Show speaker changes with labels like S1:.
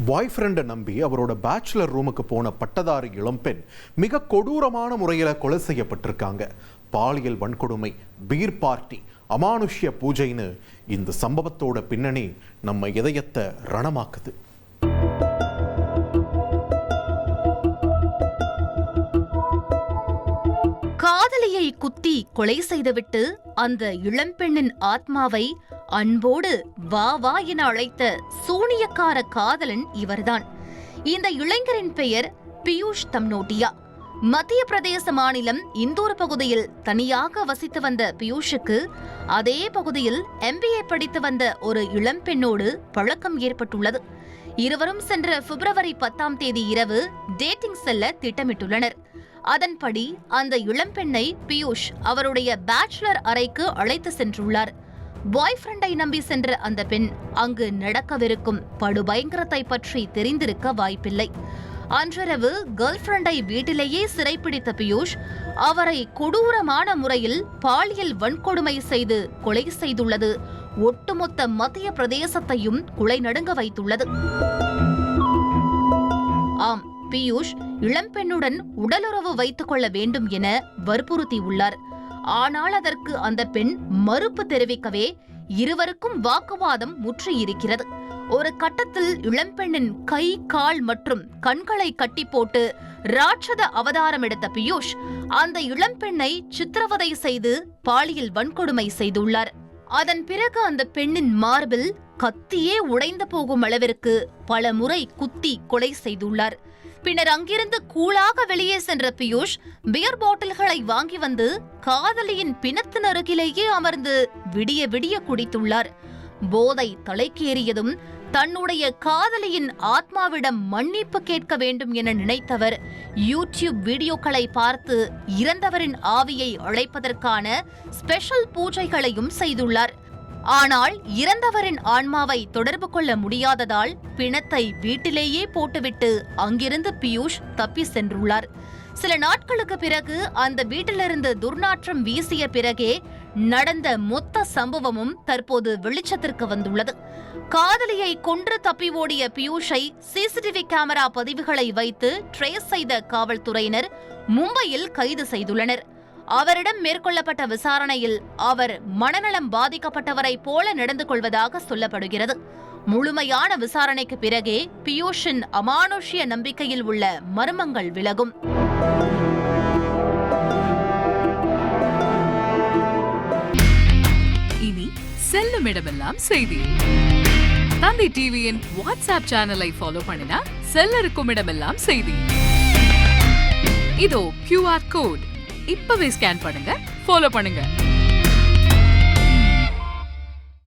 S1: பாய் ஃப்ரெண்டை நம்பி அவரோட பேச்சுலர் ரூமுக்கு போன பட்டதாரி இளம்பெண் மிக கொடூரமான முறையில் கொலை செய்யப்பட்டிருக்காங்க. பாலியல் வன்கொடுமை, பீர் பார்ட்டி, அமானுஷ்ய பூஜைன்னு இந்த சம்பவத்தோட பின்னணி நம்ம இதயத்தை ரணமாக்குது.
S2: காதலியை குத்தி கொலை செய்துவிட்டு அந்த இளம்பெண்ணின் ஆத்மாவை அன்போடு வா வா என அழைத்த சூனியக்கார காதலன் இவர்தான். இந்த இளைஞரின் பெயர் பியூஷ் தம்னோட்டியா. மத்திய பிரதேச மாநிலம் இந்தூர் பகுதியில் தனியாக வசித்து வந்த பியூஷுக்கு அதே பகுதியில் MBA படித்து வந்த ஒரு இளம்பெண்ணோடு பழக்கம் ஏற்பட்டுள்ளது. இருவரும் சென்ற பிப்ரவரி 10 இரவு டேட்டிங் செல்ல திட்டமிட்டுள்ளனர். அதன்படி அந்த இளம்பெண்ணை பியூஷ் அவருடைய பேச்சுலர் அறைக்கு அழைத்து சென்றுள்ளார். பாய் ஃப்ரெண்டை நம்பி சென்ற அந்த பெண் அங்கு நடக்கவிருக்கும் படுபயங்கரத்தை பற்றி தெரிந்திருக்க வாய்ப்பில்லை. அன்றிரவு கேர்ள் ஃப்ரெண்டை வீட்டிலேயே சிறைப்பிடித்த பியூஷ் அவரை கொடூரமான முறையில் பாலியல் வன்கொடுமை செய்து கொலை செய்துள்ளது ஒட்டுமொத்த மத்திய பிரதேசத்தையும் குலை நடுங்க வைத்துள்ளது. ஆம், பியூஷ் இளம்பெண்ணுடன் உடலுறவு வைத்துக் கொள்ள வேண்டும் என வற்புறுத்தியுள்ளார். ஆனால் அதற்கு அந்த பெண் மறுப்பு தெரிவிக்கவே இருவருக்கும் வாக்குவாதம் முற்றியிருக்கிறது. ஒரு கட்டத்தில் இளம்பெண்ணின் கை, கால் மற்றும் கண்களை கட்டி போட்டு ராட்சத அவதாரம் எடுத்த பியூஷ் அந்த இளம்பெண்ணை சித்திரவதை செய்து பாலியல் வன்கொடுமை செய்துள்ளார். அதன் பிறகு அந்த பெண்ணின் மார்பில் கத்தியே உடைந்து போகும் அளவிற்கு பல முறை குத்தி கொலை செய்துள்ளார். பின்னர் அங்கிருந்து கூலாக வெளியே சென்ற பியூஷ் பியர் பாட்டில்களை வாங்கி வந்து காதலியின் பிணத்தின் அருகிலேயே அமர்ந்து விடிய விடிய குடித்துள்ளார். போதை தலைக்கேறியதும் தன்னுடைய காதலியின் ஆத்மாவிடம் மன்னிப்பு கேட்க வேண்டும் என நினைத்தவர் யூடியூப் வீடியோக்களை பார்த்து இறந்தவரின் ஆவியை அழைப்பதற்கான ஸ்பெஷல் பூஜைகளையும் செய்துள்ளார். ஆனால் இறந்தவரின் ஆன்மாவை தொடர்பு கொள்ள முடியாததால் பிணத்தை வீட்டிலேயே போட்டுவிட்டு அங்கிருந்து பியூஷ் தப்பி சென்றுள்ளார். சில நாட்களுக்கு பிறகு அந்த வீட்டிலிருந்து துர்நாற்றம் வீசிய பிறகே நடந்த மொத்த சம்பவமும் தற்போது வெளிச்சத்திற்கு வந்துள்ளது. காதலியை கொன்று தப்பி ஓடிய பியூஷை சிசிடிவி கேமரா பதிவுகளை வைத்து ட்ரேஸ் செய்த காவல்துறையினர் மும்பையில் கைது செய்துள்ளனர். அவரிடம் மேற்கொள்ளப்பட்ட விசாரணையில் அவர் மனநலம் பாதிக்கப்பட்டவரை போல நடந்து கொள்வதாக சொல்லப்படுகிறது. முழுமையான விசாரணைக்கு பிறகே பியூஷின் அமானுஷ்ய நம்பிக்கையில் உள்ள மர்மங்கள் விலகும்.
S3: இனி செல்லும் இடமெல்லாம் செய்தி. தந்தி டிவியின் வாட்ஸ்அப் சேனலை ஃபாலோ பண்ணினா செல்ல இருக்கும் இடமெல்லாம் செய்தி. இதோ QR கோட் இப்பவே ஸ்கேன் பண்ணுங்க, ஃபாலோ பண்ணுங்க.